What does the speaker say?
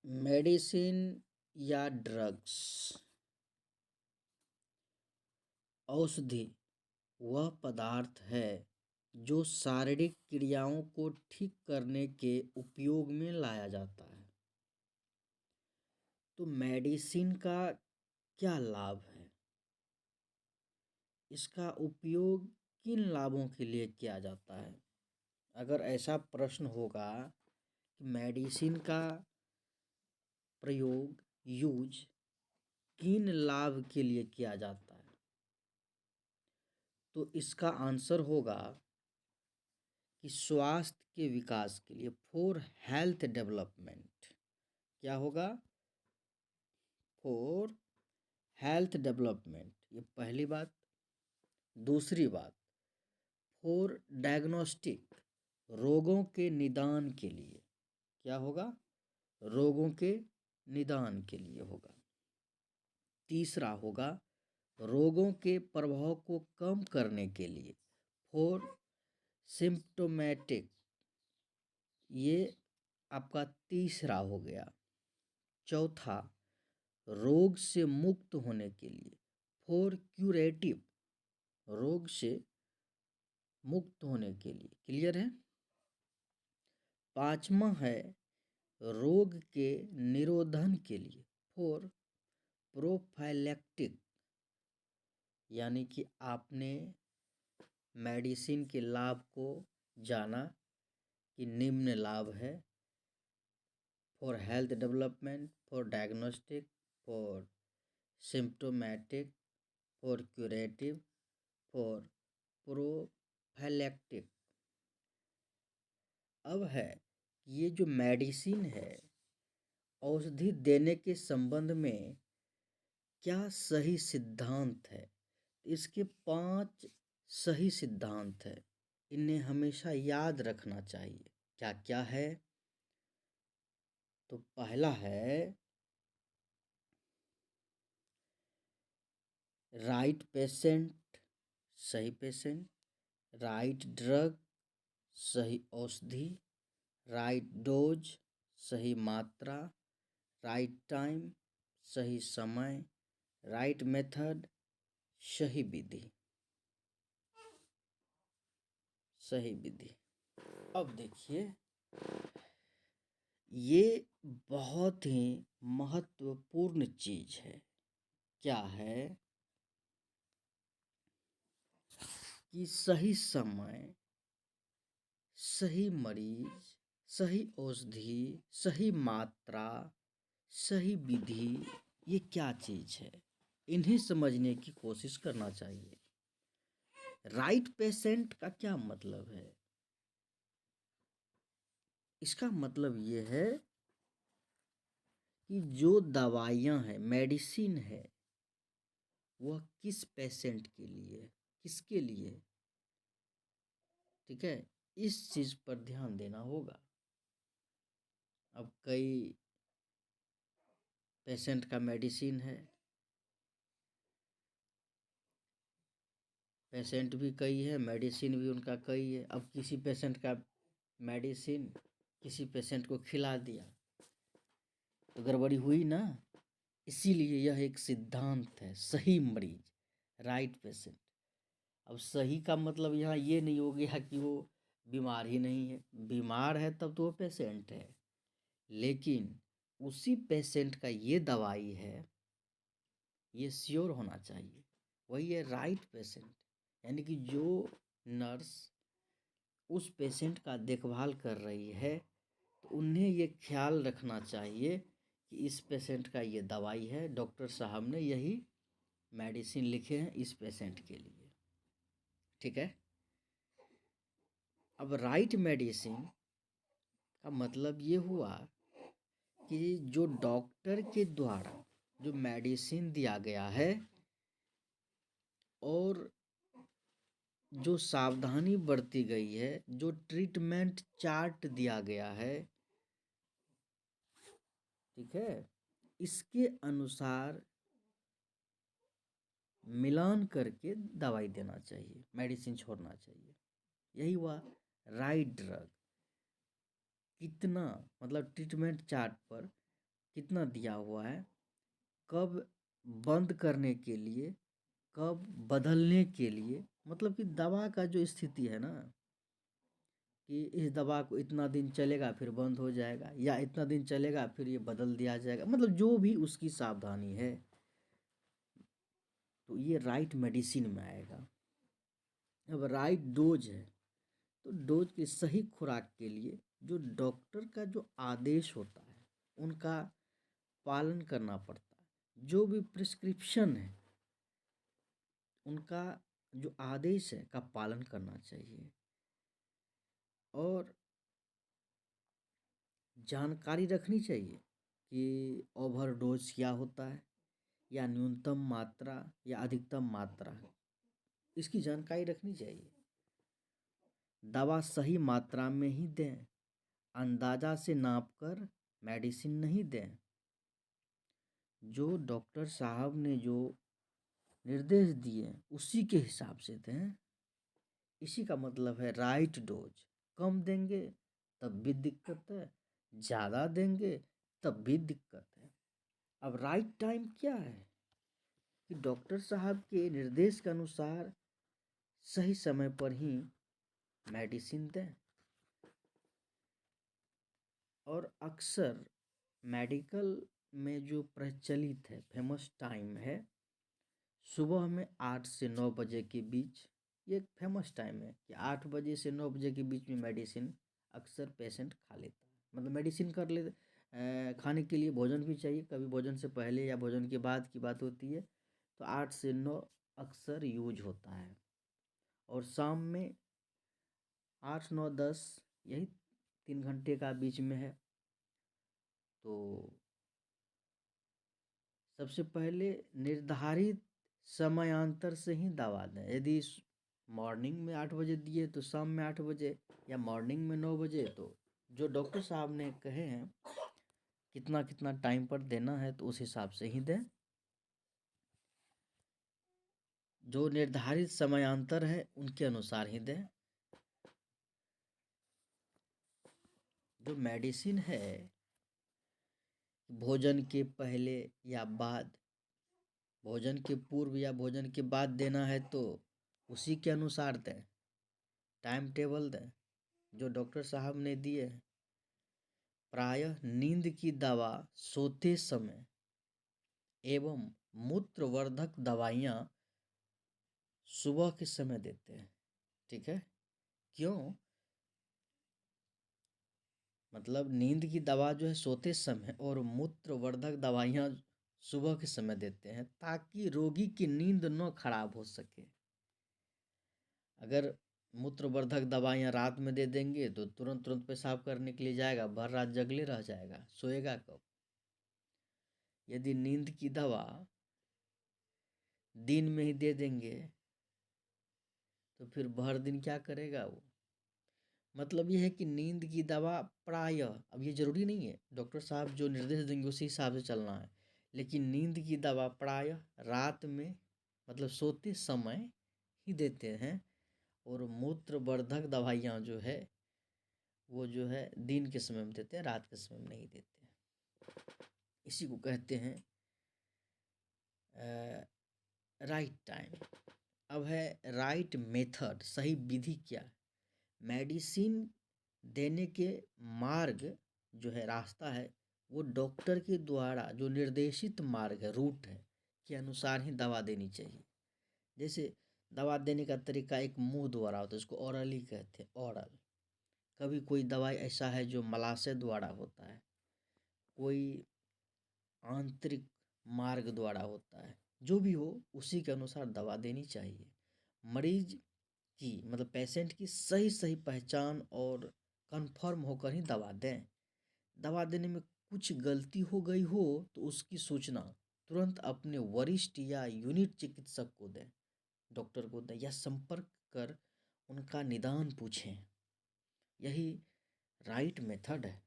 Medicine या drugs औषधि वह पदार्थ है जो शारीरिक क्रियाओं को ठीक करने के उपयोग में लाया जाता है। तो मेडिसिन का क्या लाभ है? इसका उपयोग किन लाभों के लिए किया जाता है? अगर ऐसा प्रश्न होगा कि मेडिसिन का प्रयोग यूज किन लाभ के लिए किया जाता है, तो इसका आंसर होगा कि स्वास्थ्य के विकास के लिए, फॉर हेल्थ डेवलपमेंट। क्या होगा? फॉर हेल्थ डेवलपमेंट, ये पहली बात। दूसरी बात, फॉर डायग्नोस्टिक, रोगों के निदान के लिए। क्या होगा? रोगों के निदान के लिए होगा। तीसरा होगा रोगों के प्रभाव को कम करने के लिए, फॉर सिम्प्टोमेटिक, ये आपका तीसरा हो गया। चौथा, रोग से मुक्त होने के लिए, फॉर क्यूरेटिव, रोग से मुक्त होने के लिए। क्लियर है? पांचवा है रोग के निरोधन के लिए, फॉर प्रोफाइलैक्टिक, यानी कि आपने मेडिसिन के लाभ को जाना कि निम्न लाभ है, for health development, for diagnostic, for symptomatic, for curative, for prophylactic. अब है ये जो मेडिसिन है, औषधि देने के संबंध में क्या सही सिद्धांत है? इसके 5 सही सिद्धांत है, इन्हें हमेशा याद रखना चाहिए। क्या क्या है? तो पहला है राइट पेशेंट, सही पेशेंट। राइट ड्रग, सही औषधि। राइट डोज, सही मात्रा। राइट टाइम, सही समय। राइट मेथड, सही विधि। सही विधि। अब देखिए, ये बहुत ही महत्वपूर्ण चीज है। क्या है? कि सही समय, सही मरीज, सही औषधि, सही मात्रा, सही विधि, ये क्या चीज है, इन्हें समझने की कोशिश करना चाहिए। राइट पेशेंट का क्या मतलब है? इसका मतलब ये है कि जो दवाइयाँ हैं, मेडिसिन है, वह किस पेशेंट के लिए, किसके लिए, ठीक है, इस चीज पर ध्यान देना होगा। अब कई पेशेंट का मेडिसिन है, पेशेंट भी कई है, मेडिसिन भी उनका कई है। अब किसी पेशेंट का मेडिसिन किसी पेशेंट को खिला दिया तो गड़बड़ी हुई ना। इसीलिए यह एक सिद्धांत है, सही मरीज, राइट पेशेंट। अब सही का मतलब यहाँ ये नहीं हो गया कि वो बीमार ही नहीं है, बीमार है तब तो वो पेशेंट है, लेकिन उसी पेशेंट का ये दवाई है, ये श्योर होना चाहिए। वही है राइट पेशेंट, यानी कि जो नर्स उस पेशेंट का देखभाल कर रही है, तो उन्हें ये ख्याल रखना चाहिए कि इस पेशेंट का ये दवाई है, डॉक्टर साहब ने यही मेडिसिन लिखे हैं इस पेशेंट के लिए। ठीक है? अब राइट मेडिसिन का मतलब ये हुआ कि जो डॉक्टर के द्वारा जो मेडिसिन दिया गया है और जो सावधानी बरती गई है, जो ट्रीटमेंट चार्ट दिया गया है, ठीक है, इसके अनुसार मिलान करके दवाई देना चाहिए, मेडिसिन छोड़ना चाहिए। यही हुआ राइट ड्रग। कितना मतलब ट्रीटमेंट चार्ट पर कितना दिया हुआ है, कब बंद करने के लिए, कब बदलने के लिए, मतलब कि दवा का जो स्थिति है ना, कि इस दवा को इतना दिन चलेगा फिर बंद हो जाएगा, या इतना दिन चलेगा फिर ये बदल दिया जाएगा, मतलब जो भी उसकी सावधानी है, तो ये राइट मेडिसिन में आएगा। अब राइट डोज है, तो डोज की सही खुराक के लिए जो डॉक्टर का जो आदेश होता है उनका पालन करना पड़ता है। जो भी प्रिस्क्रिप्शन है उनका जो आदेश है का पालन करना चाहिए, और जानकारी रखनी चाहिए कि ओवरडोज क्या होता है, या न्यूनतम मात्रा या अधिकतम मात्रा, इसकी जानकारी रखनी चाहिए। दवा सही मात्रा में ही दें, अंदाजा से नापकर मेडिसिन नहीं दें। जो डॉक्टर साहब ने जो निर्देश दिए उसी के हिसाब से दें। इसी का मतलब है राइट डोज। कम देंगे तब भी दिक्कत है, ज़्यादा देंगे तब भी दिक्कत है। अब राइट टाइम क्या है कि डॉक्टर साहब के निर्देश के अनुसार सही समय पर ही मेडिसिन दें। और अक्सर मेडिकल में जो प्रचलित है, फेमस टाइम है, सुबह में 8 से 9 बजे के बीच। ये एक फेमस टाइम है कि 8 बजे से 9 बजे के बीच में मेडिसिन अक्सर पेशेंट खा लेता है, मतलब मेडिसिन कर ले। खाने के लिए भोजन भी चाहिए, कभी भोजन से पहले या भोजन के बाद की बात होती है, तो 8 से 9 अक्सर यूज होता है। और शाम में 8, 9, 10, यही 3 घंटे का बीच में है। तो सबसे पहले निर्धारित समयांतर से ही दवा दें। यदि मॉर्निंग में 8 बजे दिए तो शाम में 8 बजे, या मॉर्निंग में 9 बजे, तो जो डॉक्टर साहब ने कहे हैं कितना कितना टाइम पर देना है तो उस हिसाब से ही दें। जो निर्धारित समयांतर है उनके अनुसार ही दें। जो मेडिसिन है भोजन के पहले या बाद, भोजन के पूर्व या भोजन के बाद देना है तो उसी के अनुसार दें, टाइम टेबल दें जो डॉक्टर साहब ने दिए हैं। प्रायः नींद की दवा सोते समय एवं मूत्रवर्धक दवाइयाँ सुबह के समय देते हैं। ठीक है, क्यों? मतलब नींद की दवा जो है सोते समय, और मूत्रवर्धक दवाइयाँ सुबह के समय देते हैं ताकि रोगी की नींद न खराब हो सके। अगर मूत्रवर्धक दवाइयाँ रात में दे देंगे तो तुरंत तुरंत पेशाब करने के लिए जाएगा, भर रात जगले रह जाएगा, सोएगा कब? यदि नींद की दवा दिन में ही दे देंगे तो फिर भर दिन क्या करेगा वो? मतलब ये है कि नींद की दवा प्रायः, अब ये जरूरी नहीं है, डॉक्टर साहब जो निर्देश देंगे उसी हिसाब से चलना है, लेकिन नींद की दवा प्रायः रात में, मतलब सोते समय ही देते हैं। और मूत्रवर्धक दवाइयाँ जो है वो जो है दिन के समय में देते हैं, रात के समय में नहीं देते हैं। इसी को कहते हैं राइट टाइम। अब है राइट मेथड, सही विधि क्या है? मेडिसिन देने के मार्ग जो है, रास्ता है, वो डॉक्टर के द्वारा जो निर्देशित मार्ग है, रूट है, के अनुसार ही दवा देनी चाहिए। जैसे दवा देने का तरीका एक मुंह द्वारा होता है, उसको ओरली कहते हैं, ओरल। कभी कोई दवाई ऐसा है जो मलाशय द्वारा होता है, कोई आंतरिक मार्ग द्वारा होता है। जो भी हो उसी के अनुसार दवा देनी चाहिए। मरीज की, मतलब पेशेंट की सही सही पहचान और कंफर्म होकर ही दवा दें। दवा देने में कुछ गलती हो गई हो तो उसकी सूचना तुरंत अपने वरिष्ठ या यूनिट चिकित्सक को दें, डॉक्टर को दें, या संपर्क कर उनका निदान पूछें। यही राइट मेथड है।